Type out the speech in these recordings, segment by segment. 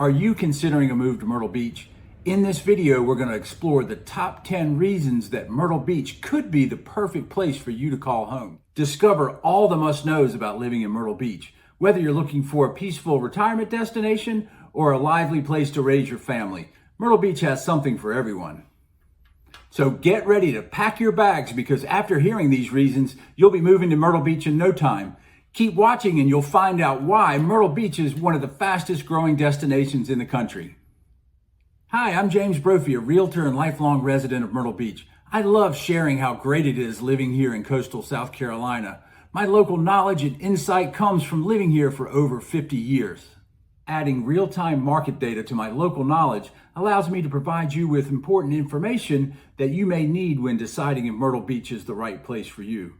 Are you considering a move to Myrtle Beach? In this video, we're going to explore the top 10 reasons that Myrtle Beach could be the perfect place for you to call home. Discover all the must-knows about living in Myrtle Beach, whether you're looking for a peaceful retirement destination or a lively place to raise your family. Myrtle Beach has something for everyone. So get ready to pack your bags because after hearing these reasons, you'll be moving to Myrtle Beach in no time. Keep watching and you'll find out why Myrtle Beach is one of the fastest growing destinations in the country. Hi, I'm James Brophy, a realtor and lifelong resident of Myrtle Beach. I love sharing how great it is living here in coastal South Carolina. My local knowledge and insight comes from living here for over 50 years. Adding real-time market data to my local knowledge allows me to provide you with important information that you may need when deciding if Myrtle Beach is the right place for you.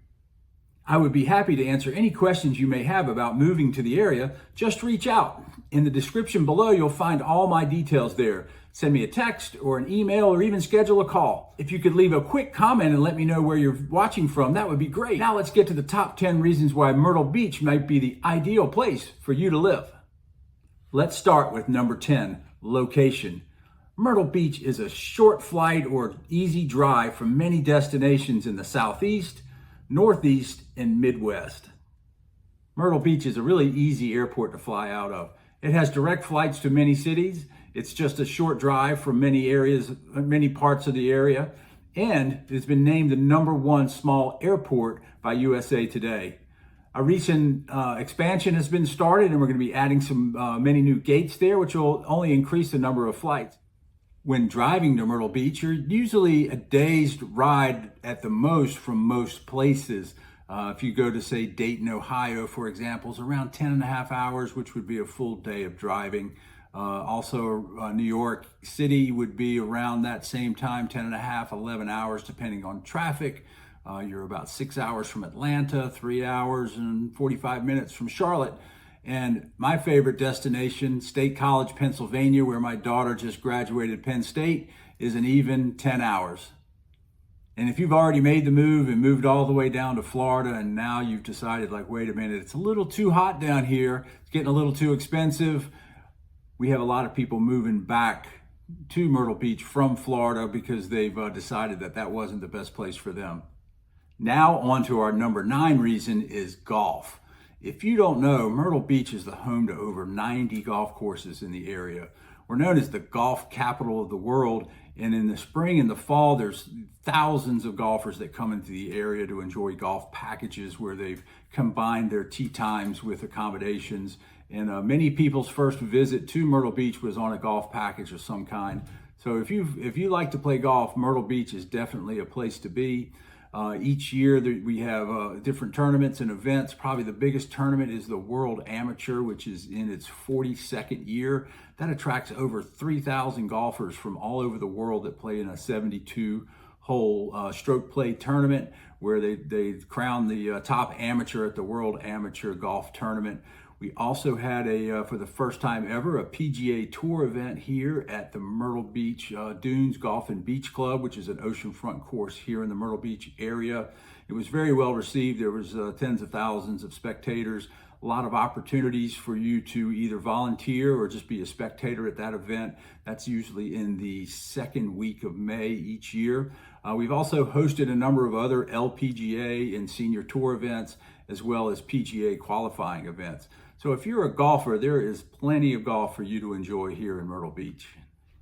I would be happy to answer any questions you may have about moving to the area. Just reach out. In the description below, you'll find all my details there. Send me a text or an email or even schedule a call. If you could leave a quick comment and let me know where you're watching from, that would be great. Now let's get to the top 10 reasons why Myrtle Beach might be the ideal place for you to live. Let's start with number 10, location. Myrtle Beach is a short flight or easy drive from many destinations in the Southeast, Northeast, and Midwest. Myrtle Beach is a really easy airport to fly out of. It has direct flights to many cities. It's just a short drive from many areas, many parts of the area, and it's been named the #1 small airport by USA Today. A recent expansion has been started, and we're going to be adding many new gates there, which will only increase the number of flights. When driving to Myrtle Beach, you're usually a day's ride at the most from most places. If you go to, say, Dayton, Ohio, for example, it's around 10 and a half hours, which would be a full day of driving. Also, New York City would be around that same time, 10 and a half, 11 hours, depending on traffic. You're about 6 hours from Atlanta, 3 hours and 45 minutes from Charlotte. And my favorite destination, State College, Pennsylvania, where my daughter just graduated Penn State, is an even 10 hours. And if you've already made the move and moved all the way down to Florida and now you've decided, like, wait a minute, it's a little too hot down here, it's getting a little too expensive, we have a lot of people moving back to Myrtle Beach from Florida because they've decided that that wasn't the best place for them. Now on to our number 9 reason is golf. If you don't know, Myrtle Beach is the home to over 90 golf courses in the area. We're known as the golf capital of the world, and in the spring and the fall, there's thousands of golfers that come into the area to enjoy golf packages where they've combined their tee times with accommodations. And many people's first visit to Myrtle Beach was on a golf package of some kind. So if you like to play golf, Myrtle Beach is definitely a place to be. Each year we have different tournaments and events. Probably the biggest tournament is the World Amateur, which is in its 42nd year. That attracts over 3,000 golfers from all over the world that play in a 72-hole stroke play tournament where they crown the top amateur at the World Amateur Golf Tournament. We also had for the first time ever, a PGA Tour event here at the Myrtle Beach Dunes Golf and Beach Club, which is an oceanfront course here in the Myrtle Beach area. It was very well received. There was tens of thousands of spectators, a lot of opportunities for you to either volunteer or just be a spectator at that event. That's usually in the second week of May each year. We've also hosted a number of other LPGA and senior tour events, as well as PGA qualifying events. So if you're a golfer, there is plenty of golf for you to enjoy here in Myrtle Beach.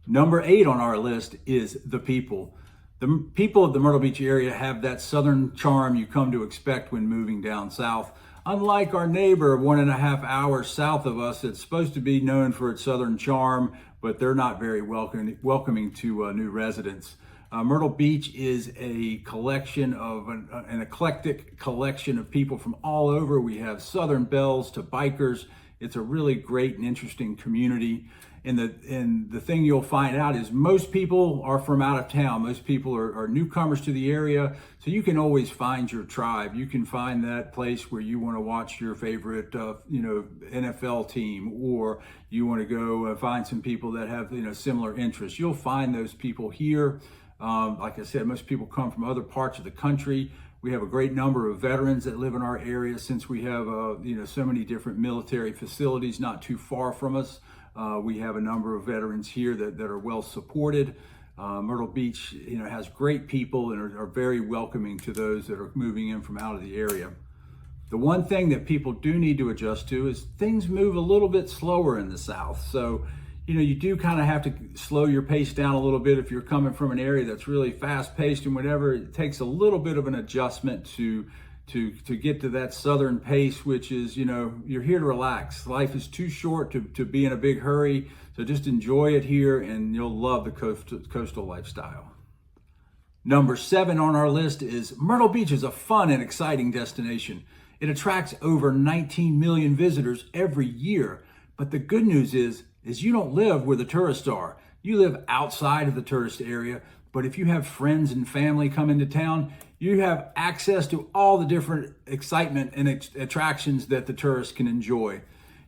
Number 8 on our list is the people. The people of the Myrtle Beach area have that southern charm you come to expect when moving down south. Unlike our neighbor 1.5 hours south of us, it's supposed to be known for its southern charm, but they're not very welcoming to new residents. Myrtle Beach is a collection of an eclectic collection of people from all over. We have Southern belles to bikers. It's a really great and interesting community. And the thing you'll find out is most people are from out of town. Most people are newcomers to the area. So you can always find your tribe. You can find that place where you want to watch your favorite, NFL team, or you want to go find some people that have, similar interests. You'll find those people here. Like I said, most people come from other parts of the country. We have a great number of veterans that live in our area since we have, so many different military facilities not too far from us. We have a number of veterans here that are well supported. Myrtle Beach, has great people and are very welcoming to those that are moving in from out of the area. The one thing that people do need to adjust to is things move a little bit slower in the South. So, you do kind of have to slow your pace down a little bit if you're coming from an area that's really fast paced and whatever. It takes a little bit of an adjustment to get to that Southern pace, which is, you're here to relax. Life is too short to be in a big hurry. So just enjoy it here and you'll love the coastal lifestyle. Number 7 on our list is Myrtle Beach is a fun and exciting destination. It attracts over 19 million visitors every year. But the good news is you don't live where the tourists are. You live outside of the tourist area. But if you have friends and family come into town, you have access to all the different excitement and attractions that the tourists can enjoy.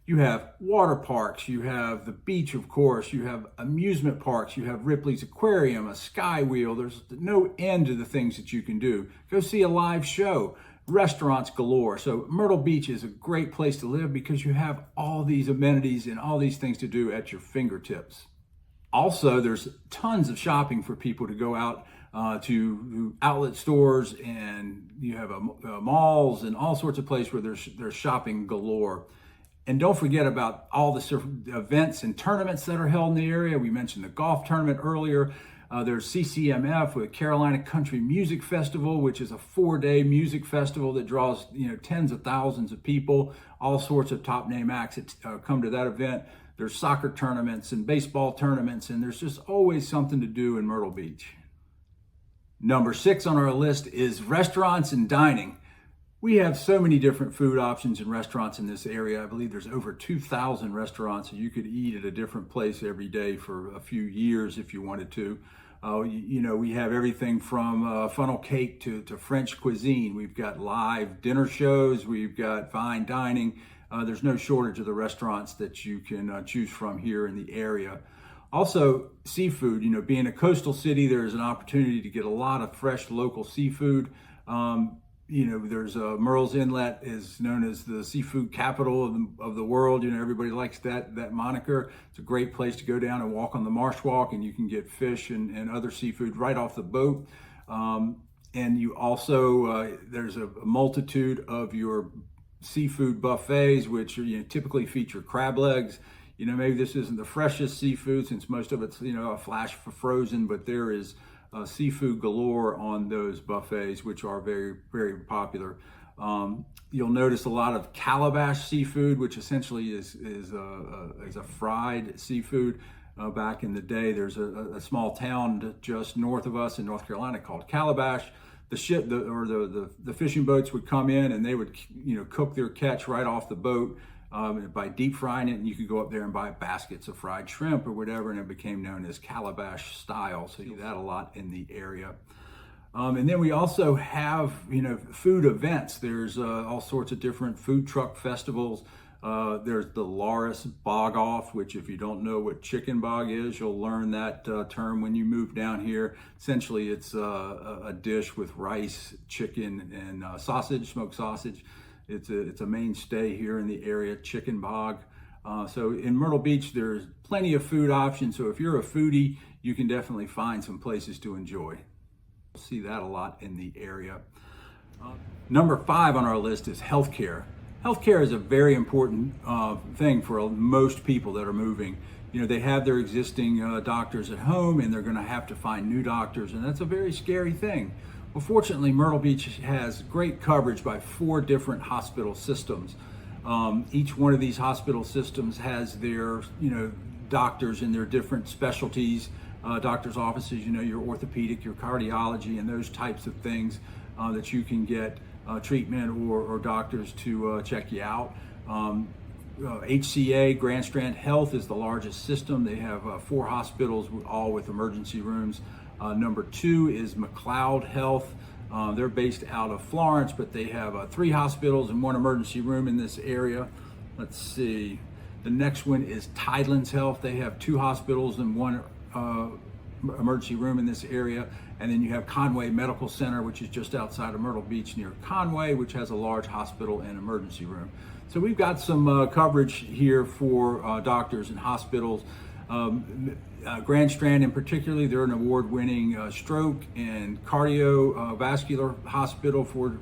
You have water parks, you have the beach, of course, you have amusement parks, you have Ripley's Aquarium, a sky wheel. There's no end to the things that you can do. Go see a live show. Restaurants galore. So Myrtle Beach is a great place to live because you have all these amenities and all these things to do at your fingertips. Also, there's tons of shopping for people to go out to outlet stores, and you have malls and all sorts of places where there's shopping galore. And don't forget about all the events and tournaments that are held in the area. We mentioned the golf tournament earlier. There's CCMF with Carolina Country Music Festival, which is a 4-day music festival that draws tens of thousands of people. All sorts of top name acts that come to that event. There's soccer tournaments and baseball tournaments, and there's just always something to do in Myrtle Beach. Number 6 on our list is restaurants and dining. We have so many different food options and restaurants in this area. I believe there's over 2,000 restaurants, and you could eat at a different place every day for a few years if you wanted to. We have everything from funnel cake to French cuisine. We've got live dinner shows. We've got fine dining. There's no shortage of the restaurants that you can choose from here in the area. Also, seafood. Being a coastal city, there's an opportunity to get a lot of fresh local seafood. There's Murrells Inlet is known as the seafood capital of the world. Everybody likes that moniker. It's a great place to go down and walk on the marsh walk, and you can get fish and other seafood right off the boat. And you also, there's a multitude of your seafood buffets, which typically feature crab legs. Maybe this isn't the freshest seafood since most of it's, a flash for frozen, but there is seafood galore on those buffets, which are very, very popular. You'll notice a lot of calabash seafood, which essentially is a fried seafood. Back in the day, there's a small town just north of us in North Carolina called Calabash. The fishing boats would come in and they would cook their catch right off the boat by deep frying it, and you could go up there and buy baskets of fried shrimp or whatever, and it became known as Calabash style. So you see that a lot in the area. And then we also have food events. There's all sorts of different food truck festivals. There's the Loris Bog Off, which if you don't know what chicken bog is, you'll learn that term when you move down here. Essentially, it's a dish with rice, chicken, and sausage, smoked sausage. It's a mainstay here in the area, chicken bog. So in Myrtle Beach, there's plenty of food options. So if you're a foodie, you can definitely find some places to enjoy. You'll see that a lot in the area. Number 5 on our list is healthcare. Healthcare is a very important thing for most people that are moving. They have their existing doctors at home, and they're going to have to find new doctors, and that's a very scary thing. Well, fortunately, Myrtle Beach has great coverage by 4 different hospital systems. Each one of these hospital systems has their, doctors in their different specialties, doctor's offices, your orthopedic, your cardiology, and those types of things that you can get treatment or doctors to check you out. HCA, Grand Strand Health, is the largest system. They have 4 hospitals, all with emergency rooms. Number 2 is McLeod Health. They're based out of Florence, but they have 3 hospitals and 1 emergency room in this area. Let's see. The next one is Tidelands Health. They have 2 hospitals and 1 emergency room in this area. And then you have Conway Medical Center, which is just outside of Myrtle Beach near Conway, which has a large hospital and emergency room. So we've got some coverage here for doctors and hospitals. Grand Strand in particular, they're an award-winning stroke and cardiovascular hospital for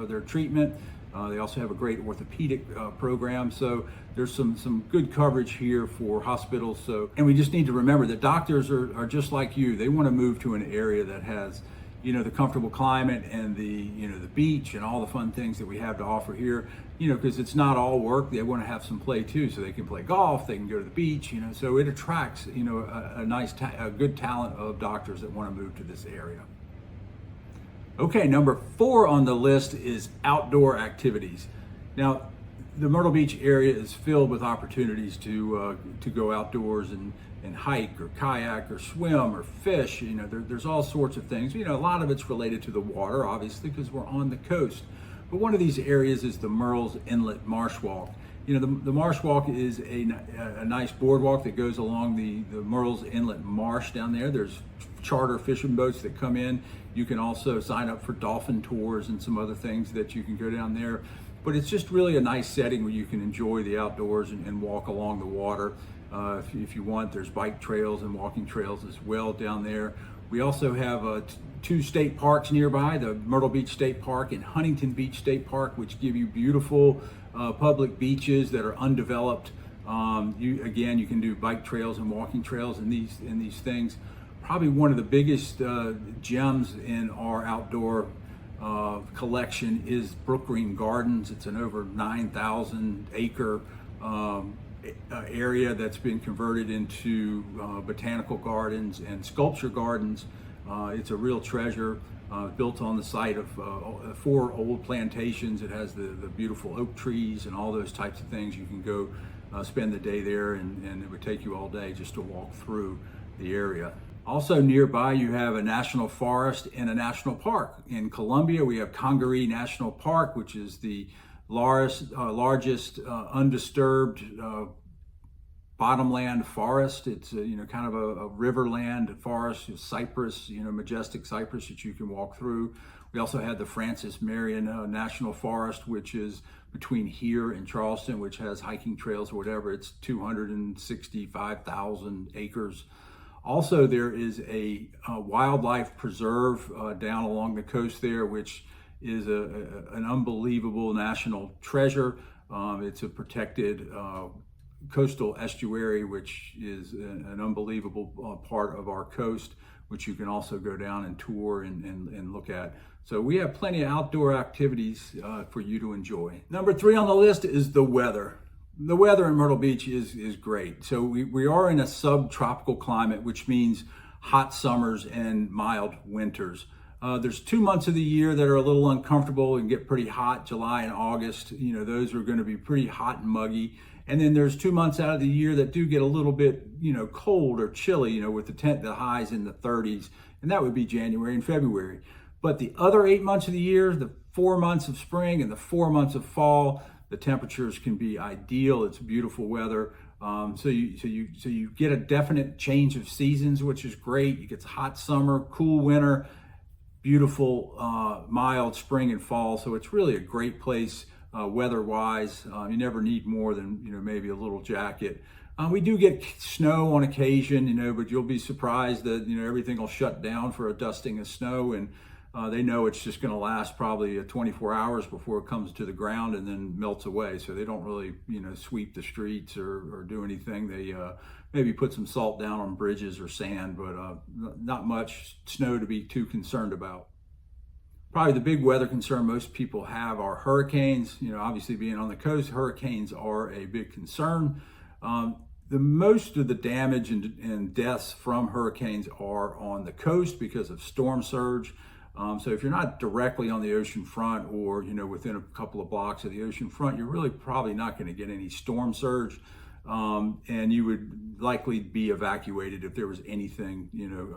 their treatment. They also have a great orthopedic program. So there's some good coverage here for hospitals. And we just need to remember that doctors are just like you. They want to move to an area that has, the comfortable climate and the beach and all the fun things that we have to offer here, because it's not all work. They want to have some play too, so they can play golf, they can go to the beach, so it attracts, a good talent of doctors that want to move to this area. Okay, number 4 on the list is outdoor activities. Now, the Myrtle Beach area is filled with opportunities to go outdoors and hike or kayak or swim or fish. There's all sorts of things. A lot of it's related to the water, obviously, because we're on the coast. But one of these areas is the Myrtles Inlet Marsh Walk. The Marsh Walk is a nice boardwalk that goes along the Myrtles Inlet Marsh down there. There's charter fishing boats that come in. You can also sign up for dolphin tours and some other things that you can go down there. But it's just really a nice setting where you can enjoy the outdoors and walk along the water. If you want, there's bike trails and walking trails as well down there. We also have 2 state parks nearby, the Myrtle Beach State Park and Huntington Beach State Park, which give you beautiful public beaches that are undeveloped. You can do bike trails and walking trails and these things. Probably one of the biggest gems in our outdoor collection is Brookgreen Gardens. It's an over 9,000 acre area that's been converted into botanical gardens and sculpture gardens. It's a real treasure, built on the site of 4 old plantations. It has the beautiful oak trees and all those types of things. You can go spend the day there, and it would take you all day just to walk through the area. Also nearby, you have a national forest and a national park. In Columbia, we have Congaree National Park, which is the largest undisturbed bottomland forest. It's kind of a riverland forest, cypress, majestic cypress that you can walk through. We also have the Francis Marion National Forest, which is between here and Charleston, which has hiking trails or whatever. It's 265,000 acres. Also, there is a wildlife preserve down along the coast there, which is an unbelievable national treasure. It's a protected coastal estuary, which is an unbelievable part of our coast, which you can also go down and tour and look at. So we have plenty of outdoor activities for you to enjoy. Number 3 on the list is the weather. The weather in Myrtle Beach is great. So we are in a subtropical climate, which means hot summers and mild winters. There's 2 months of the year that are a little uncomfortable and get pretty hot. July and August, those are going to be pretty hot and muggy. And then there's 2 months out of the year that do get a little bit, cold or chilly, with the highs in the 30s. And that would be January and February. But the other 8 months of the year, the 4 months of spring and the 4 months of fall, the temperatures can be ideal. It's beautiful weather. So you get a definite change of seasons, which is great. You get hot summer, cool winter, beautiful mild spring and fall. So it's really a great place weather-wise. You never need more than maybe a little jacket. We do get snow on occasion, but you'll be surprised that everything will shut down for a dusting of snow, and they know it's just going to last probably 24 hours before it comes to the ground and then melts away. So they don't really, sweep the streets or do anything. They maybe put some salt down on bridges or sand, but not much snow to be too concerned about. Probably the big weather concern most people have are hurricanes. Obviously being on the coast, hurricanes are a big concern. The most of the damage and deaths from hurricanes are on the coast because of storm surge. So if you're not directly on the ocean front or, within a couple of blocks of the ocean front, you're really probably not going to get any storm surge. And you would likely be evacuated if there was anything,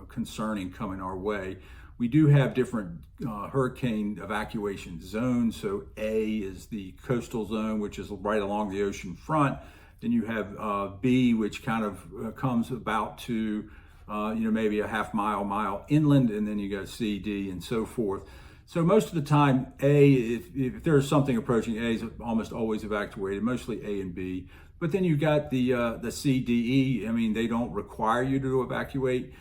concerning coming our way. We do have different hurricane evacuation zones. So A is the coastal zone, which is right along the ocean front. Then you have B, which kind of comes about to maybe a half mile inland, and then you got C, D, and so forth. So most of the time, if there's something approaching, A is almost always evacuated, mostly A and B. But then you've got the C, D, E. I mean, they don't require you to evacuate.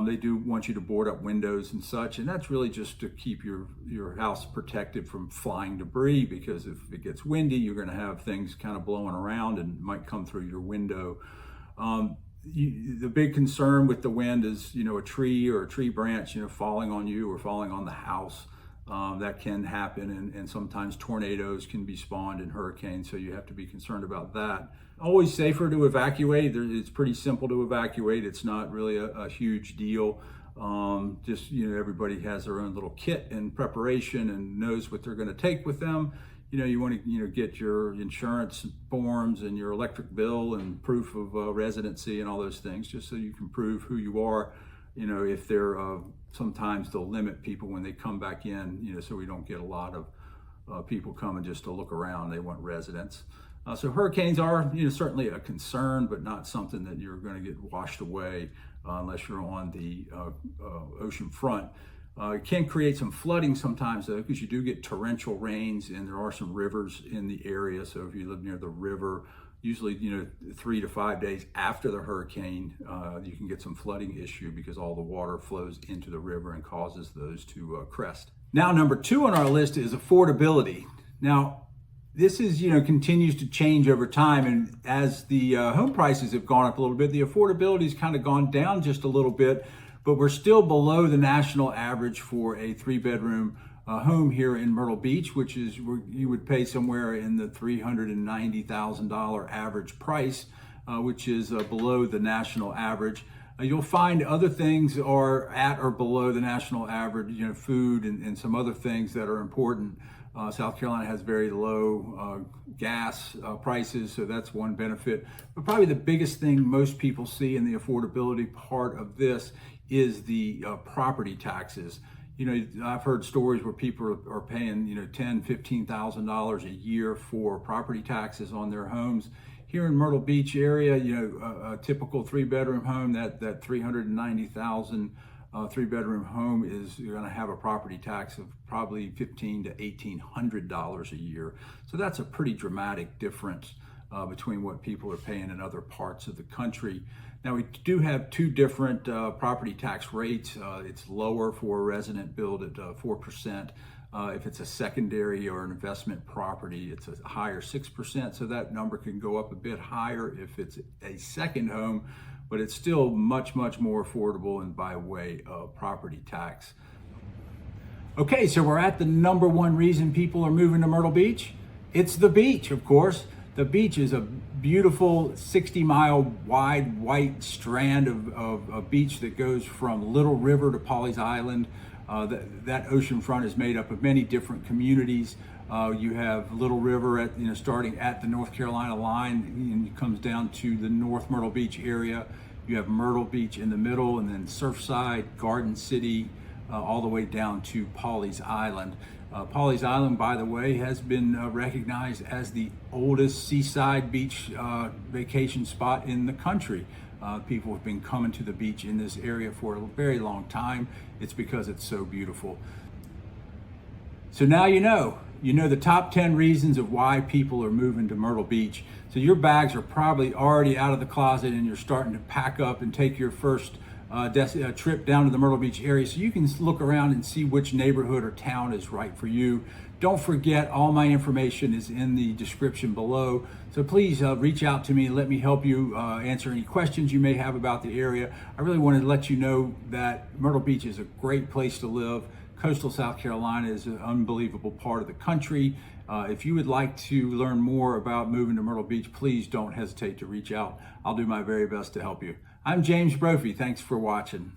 They do want you to board up windows and such, and that's really just to keep your house protected from flying debris, because if it gets windy, you're going to have things kind of blowing around and might come through your window. The big concern with the wind is, a tree or a tree branch, falling on you or falling on the house. That can happen, and sometimes tornadoes can be spawned in hurricanes, so you have to be concerned about that. Always safer to evacuate. It's pretty simple to evacuate. It's not really a huge deal. Just, everybody has their own little kit and preparation and knows what they're going to take with them. You want to, get your insurance forms and your electric bill and proof of residency and all those things, just so you can prove who you are. If they're, sometimes they'll limit people when they come back in, so we don't get a lot of people coming just to look around. They want residents. So hurricanes are, certainly a concern, but not something that you're going to get washed away unless you're on the ocean front. It can create some flooding sometimes, though, because you do get torrential rains, and there are some rivers in the area. So if you live near the river, usually 3 to 5 days after the hurricane, you can get some flooding issue because all the water flows into the river and causes those to crest. Now, number 2 on our list is affordability. Now, this is, continues to change over time, and as the home prices have gone up a little bit, the affordability has kind of gone down just a little bit, but we're still below the national average for a 3-bedroom home here in Myrtle Beach, which is where you would pay somewhere in the $390,000 average price, which is below the national average. You'll find other things are at or below the national average, food and some other things that are important. South Carolina has very low gas prices, so that's one benefit. But probably the biggest thing most people see in the affordability part of this is the property taxes. I've heard stories where people are paying, $10,000, $15,000 a year for property taxes on their homes. Here in Myrtle Beach area, a typical 3-bedroom home, that $390,000 3-bedroom home is going to have a property tax of probably $1,500 to $1,800 a year. So that's a pretty dramatic difference between what people are paying in other parts of the country. Now, we do have 2 different property tax rates. It's lower for a resident build at 4%. If it's a secondary or an investment property, it's a higher 6%. So that number can go up a bit higher if it's a second home, but it's still much, much more affordable and by way of property tax. Okay, so we're at the number 1 reason people are moving to Myrtle Beach. It's the beach, of course. The beach is a beautiful 60-mile wide white strand of a beach that goes from Little River to Pawleys Island. That ocean front is made up of many different communities. You have Little River starting at the North Carolina line, and it comes down to the North Myrtle Beach area. You have Myrtle Beach in the middle, and then Surfside, Garden City, all the way down to Pawleys Island. Pawleys Island, by the way, has been recognized as the oldest seaside beach vacation spot in the country. People have been coming to the beach in this area for a very long time. It's because it's so beautiful. So now you know the top 10 reasons of why people are moving to Myrtle Beach. So your bags are probably already out of the closet, and you're starting to pack up and take your first trip down to the Myrtle Beach area, so you can look around and see which neighborhood or town is right for you. Don't forget, all my information is in the description below, so please reach out to me and let me help you answer any questions you may have about the area. I really wanted to let you know that Myrtle Beach is a great place to live. Coastal South Carolina is an unbelievable part of the country. If you would like to learn more about moving to Myrtle Beach, please don't hesitate to reach out. I'll do my very best to help you. I'm James Brophy. Thanks for watching.